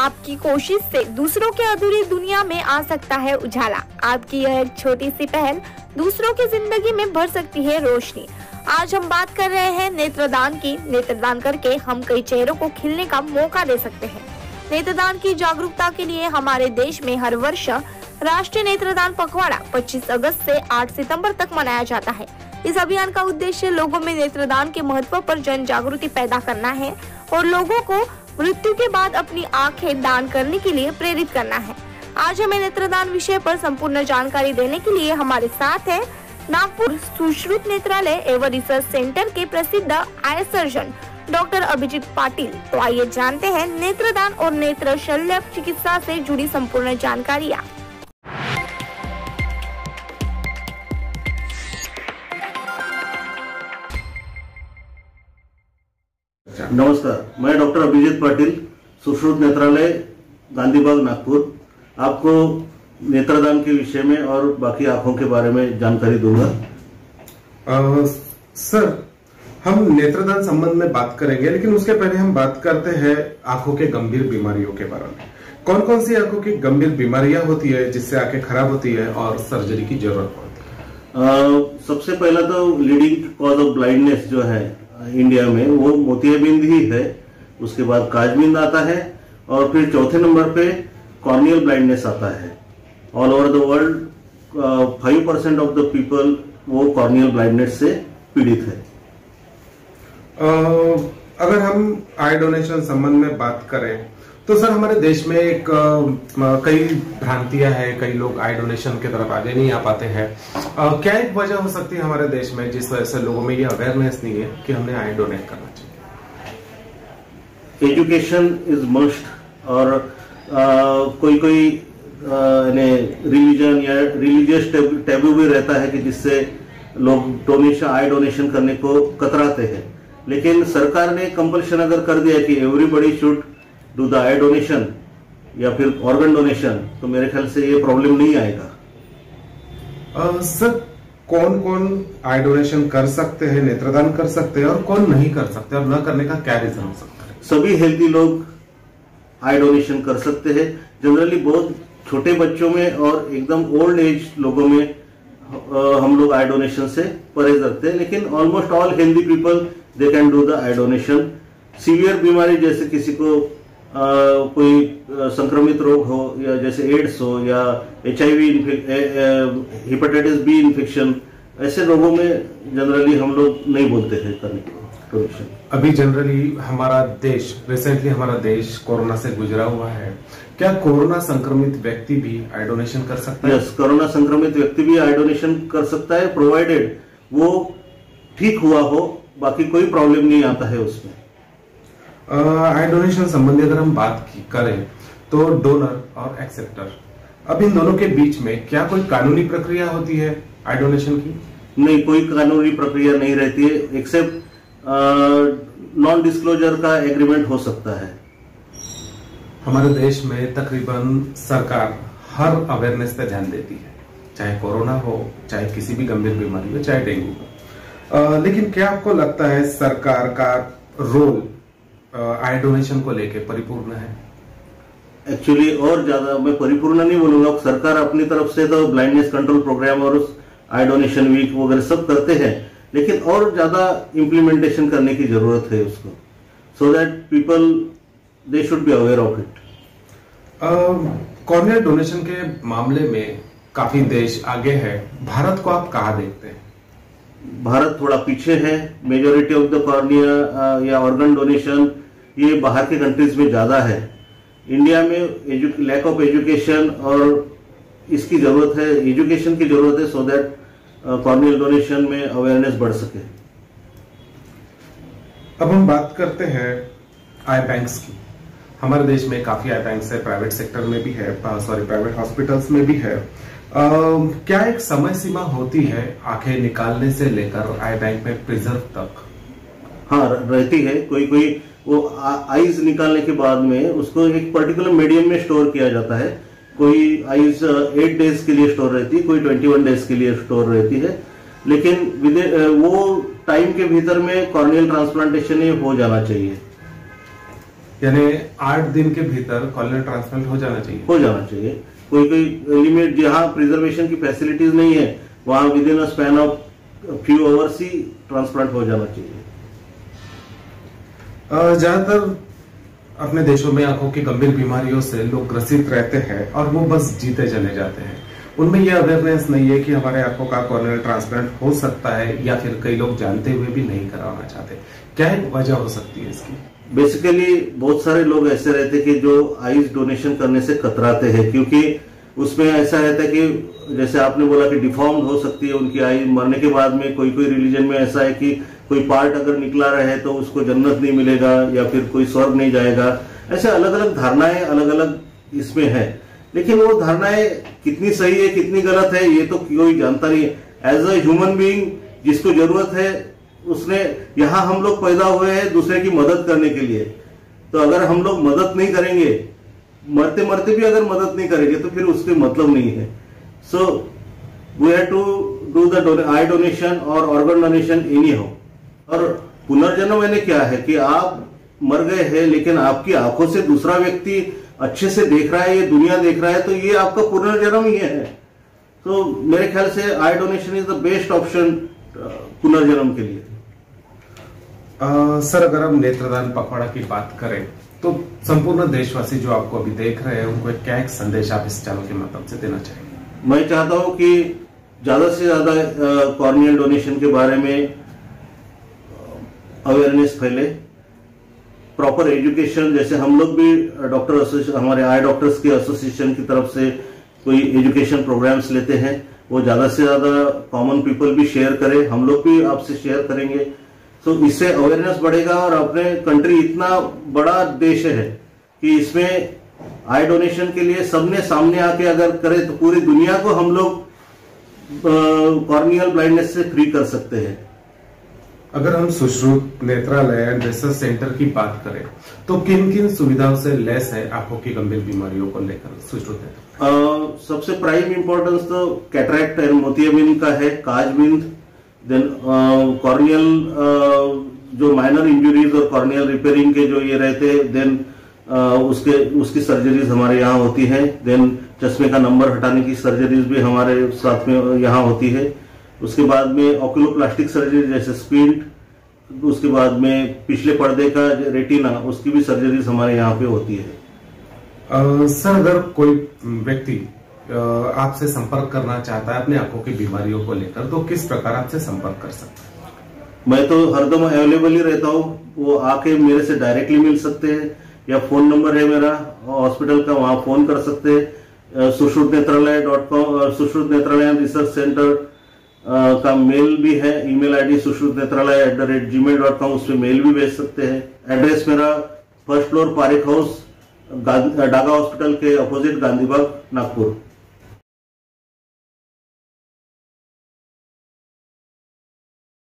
आपकी कोशिश से दूसरों के अधूरी दुनिया में आ सकता है उजाला। आपकी यह एक छोटी सी पहल दूसरों की जिंदगी में भर सकती है रोशनी। आज हम बात कर रहे हैं नेत्रदान की। नेत्रदान करके हम कई चेहरों को खिलने का मौका दे सकते हैं। नेत्रदान की जागरूकता के लिए हमारे देश में हर वर्ष राष्ट्रीय नेत्रदान पखवाड़ा 25 अगस्त से 8 सितंबर तक मनाया जाता है। इस अभियान का उद्देश्य लोगों में नेत्रदान के महत्व पर जन जागृति पैदा करना है और लोगों को मृत्यु के बाद अपनी आंखें दान करने के लिए प्रेरित करना है। आज हमें नेत्रदान विषय पर संपूर्ण जानकारी देने के लिए हमारे साथ है नागपुर सुश्रुत नेत्रालय एवं रिसर्च सेंटर के प्रसिद्ध eye surgeon doctor Abhijit Patil. तो आइए जानते हैं नेत्रदान और नेत्र शल्य चिकित्सा से जुड़ी संपूर्ण जानकारियाँ। नमस्कार, मैं डॉक्टर अभिजीत पाटिल, सुश्रुत नेत्रालय, गांधीबाग, नागपुर। आपको नेत्रदान के विषय में और बाकी आंखों के बारे में जानकारी दूंगा। सर, हम नेत्रदान संबंध में बात करेंगे, लेकिन उसके पहले हम बात करते हैं आंखों के गंभीर बीमारियों के बारे में। कौन कौन सी आंखों की गंभीर बीमारियां होती है जिससे आंखें खराब होती है और सर्जरी की जरूरत पड़ती है? सबसे पहला तो लीडिंग कॉज ऑफ ब्लाइंडनेस जो है इंडिया में, वो मोतियाबिंद ही है। उसके बाद काजबिंद आता है और फिर चौथे नंबर पे कॉर्नियल ब्लाइंडनेस आता है। All over the world 5% of the people वो कॉर्नियल ब्लाइंडनेस से पीड़ित है। अगर हम आई डोनेशन संबंध में बात करें तो सर, हमारे देश में एक कई भ्रांतियां हैं, कई लोग आई डोनेशन की तरफ आगे नहीं आ पाते हैं। क्या एक वजह हो सकती है हमारे देश में जिस वजह से लोगों में ये अवेयरनेस नहीं है कि हमने आई डोनेट करना चाहिए? Education is must. और कोई रिलीजन या रिलीजियस टैबू भी रहता है कि जिससे लोग आई डोनेशन करने को कतराते हैं। लेकिन सरकार ने कंपल्शन अगर कर दिया कि everybody should do the eye donation या फिर ऑर्गन डोनेशन, तो मेरे ख्याल से ये प्रॉब्लम नहीं आएगा। सर, कौन कौन आई डोनेशन कर सकते हैं, नेत्रदान कर सकते हैं, और कौन नहीं कर सकते, और न करने का क्या रीजन हो सकता है? सभी हेल्दी लोग आई डोनेशन कर सकते हैं। जनरली बहुत छोटे बच्चों में और एकदम ओल्ड एज लोगों में हम लोग आई डोनेशन से परहेज रखते हैं। लेकिन almost all healthy people they can do the eye donation. Severe बीमारी, जैसे किसी को कोई संक्रमित रोग हो, या जैसे एड्स हो, या HIV, हेपेटाइटिस बी इन्फेक्शन, ऐसे रोगों में जनरली हम लोग नहीं बोलते हैं करने के डोनेशन। अभी जनरली रिसेंटली हमारा देश कोरोना से गुजरा हुआ है। क्या कोरोना संक्रमित व्यक्ति भी आई डोनेशन कर सकता है? यस, कोरोना संक्रमित व्यक्ति भी आई डोनेशन कर सकता है, प्रोवाइडेड वो ठीक हुआ हो, बाकी कोई प्रॉब्लम नहीं आता है उसमें। आई डोनेशन संबंधी अगर हम बात करें तो डोनर और एक्सेप्टर, अब इन दोनों के बीच में क्या कोई कानूनी प्रक्रिया होती है आई डोनेशन की? नहीं, कोई कानूनी प्रक्रिया नहीं रहती है, एक्सेप्ट नॉन डिस्क्लोजर का एग्रीमेंट हो सकता है। हमारे देश में तकरीबन सरकार हर अवेयरनेस पे ध्यान देती है, चाहे कोरोना हो, चाहे किसी भी गंभीर बीमारी हो, चाहे डेंगू हो। लेकिन क्या आपको लगता है सरकार का रोल आई डोनेशन को लेके परिपूर्ण है? एक्चुअली और ज्यादा मैं परिपूर्ण नहीं बोलूंगा। सरकार अपनी तरफ से तो ब्लाइंडनेस कंट्रोल प्रोग्राम और आई डोनेशन वीक वगैरह सब करते हैं, लेकिन और ज्यादा इम्प्लीमेंटेशन करने की जरूरत है उसको, so that people they should be aware of it. Corneal donation के मामले में काफी देश आगे है, भारत को आप कहाँ देखते हैं? भारत थोड़ा पीछे है। मेजोरिटी ऑफ द कॉर्निया या ऑर्गन डोनेशन ये बाहर के कंट्रीज में ज्यादा है। इंडिया में लैक ऑफ एजुकेशन और इसकी जरूरत है, एजुकेशन की जरूरत है, सो दैट कॉर्नियल डोनेशन में अवेयरनेस बढ़ सके। अब हम बात करते हैं आई बैंक्स की। हमारे देश में काफी आई बैंक्स है, प्राइवेट सेक्टर में भी है, प्राइवेट हॉस्पिटल्स में भी है। क्या एक समय सीमा होती है आंखें निकालने से लेकर आई बैंक में प्रिजर्व तक? हाँ, रहती है। कोई वो आईज निकालने के बाद में उसको एक पर्टिकुलर मीडियम में स्टोर किया जाता है। कोई आईज 8 डेज के लिए स्टोर रहती है, कोई 21 डेज के लिए स्टोर रहती है। लेकिन वो टाइम के भीतर में कॉर्नियल ट्रांसप्लांटेशन हो जाना चाहिए। यानी 8 दिन के भीतर कॉर्नियल ट्रांसप्लांट हो जाना चाहिए। हो जाना चाहिए। कोई कोई लिमिट जहाँ प्रिजर्वेशन की फैसिलिटीज नहीं है वहां with in a span of few hours he transplant हो जाना चाहिए। ज्यादातर अपने देशों में आंखों की गंभीर बीमारियों से लोग ग्रसित रहते हैं और वो बस जीते चले जाते हैं। उनमें यह अवेयरनेस नहीं है कि हमारे आंखों का कॉर्नियल ट्रांसप्लांट हो सकता है, या फिर कई लोग जानते हुए भी नहीं करवाना चाहते। क्या एक वजह हो सकती है इसकी? बेसिकली बहुत सारे लोग ऐसे रहते हैं कि जो आईज डोनेशन करने से कतराते हैं, क्योंकि उसमें ऐसा रहता है कि जैसे आपने बोला कि डिफॉर्म हो सकती है उनकी आई मरने के बाद में। कोई कोई रिलीजन में ऐसा है कि कोई पार्ट अगर निकला रहे तो उसको जन्नत नहीं मिलेगा या फिर कोई स्वर्ग नहीं जाएगा। ऐसे अलग अलग धारणाएं अलग अलग इसमें है, लेकिन वो धारणाएं कितनी सही है कितनी गलत है ये तो कोई जानता नहीं है। एज अ ह्यूमन बीइंग जिसको जरूरत है उसने, यहाँ हम लोग पैदा हुए हैं दूसरे की मदद करने के लिए, तो अगर हम लोग मदद नहीं करेंगे, मरते मरते भी अगर मदद नहीं करेंगे तो फिर उसके मतलब नहीं है। So we have to do the eye donation और ऑर्गन डोनेशन एनी हाउ। और पुनर्जन्म मैंने क्या है कि आप मर गए हैं लेकिन आपकी आंखों से दूसरा व्यक्ति अच्छे से देख रहा है, ये दुनिया देख रहा है, तो ये आपका पुनर्जन्म ही है। तो मेरे ख्याल से आई donation is the best option पुनर्जन्म के लिए। सर, अगर हम नेत्रदान पखवाड़ा की बात करें तो संपूर्ण देशवासी जो आपको अभी देख रहे हैं उनको क्या एक संदेश आप इस चैनल के माध्यम से देना चाहेंगे? मैं चाहता हूं कि ज्यादा से ज्यादा कॉर्नियल डोनेशन के बारे में अवेयरनेस फैले, प्रॉपर एजुकेशन, जैसे हम लोग भी डॉक्टर एसोसिएशन, हमारे आई डॉक्टर्स के एसोसिएशन की तरफ से कोई एजुकेशन प्रोग्राम्स लेते हैं, वो ज्यादा से ज्यादा कॉमन पीपल भी शेयर करें, हम लोग भी आपसे शेयर करेंगे। तो इससे अवेयरनेस बढ़ेगा और अपने कंट्री इतना बड़ा देश है कि इसमें आई डोनेशन के लिए सबने सामने आके अगर करें तो पूरी दुनिया को हम लोग कॉर्नियल ब्लाइंडनेस से फ्री कर सकते हैं। अगर हम सुश्रुत नेत्रालय एंड रिसर्च सेंटर की बात करें तो किन किन सुविधाओं से लेस है आंखों की गंभीर बीमारियों को लेकर सुश्रुत नेत्र? सबसे प्राइम इंपॉर्टेंस तो कैटरैक्ट एंड मोतियाबिंद का है, काजबिंद, देन कॉर्नियल जो माइनर इंजुरीज और कॉर्नियल रिपेयरिंग के जो ये रहते हैं, देन उसकी सर्जरीज हमारे यहाँ होती है। देन चश्मे का नंबर हटाने की सर्जरीज भी हमारे साथ में यहाँ होती है। उसके बाद में ऑक्यूलोप्लास्टिक सर्जरी जैसे स्क्विंट, उसके बाद में पिछले पर्दे का रेटिना, उसकी भी सर्जरीज हमारे यहाँ पे होती है। सर, अगर कोई व्यक्ति आपसे संपर्क करना चाहता है अपनी आंखों की बीमारियों को लेकर तो किस प्रकार आपसे संपर्क कर सकता है? मैं तो हरदम अवेलेबल ही रहता हूँ, वो आके मेरे से डायरेक्टली मिल सकते हैं या फोन नंबर है मेरा हॉस्पिटल का, वहां फोन कर सकते हैं। sushruthnetralaya.com, सुश्रुत नेत्रालय रिसर्च सेंटर का मेल भी है, ईमेल आईडी sushruthnetralaya@gmail.com, उस पर मेल भी भेज सकते हैं। एड्रेस मेरा 1st floor Parik House, Daga hospital के अपोजिट, गांधीबाग, नागपुर।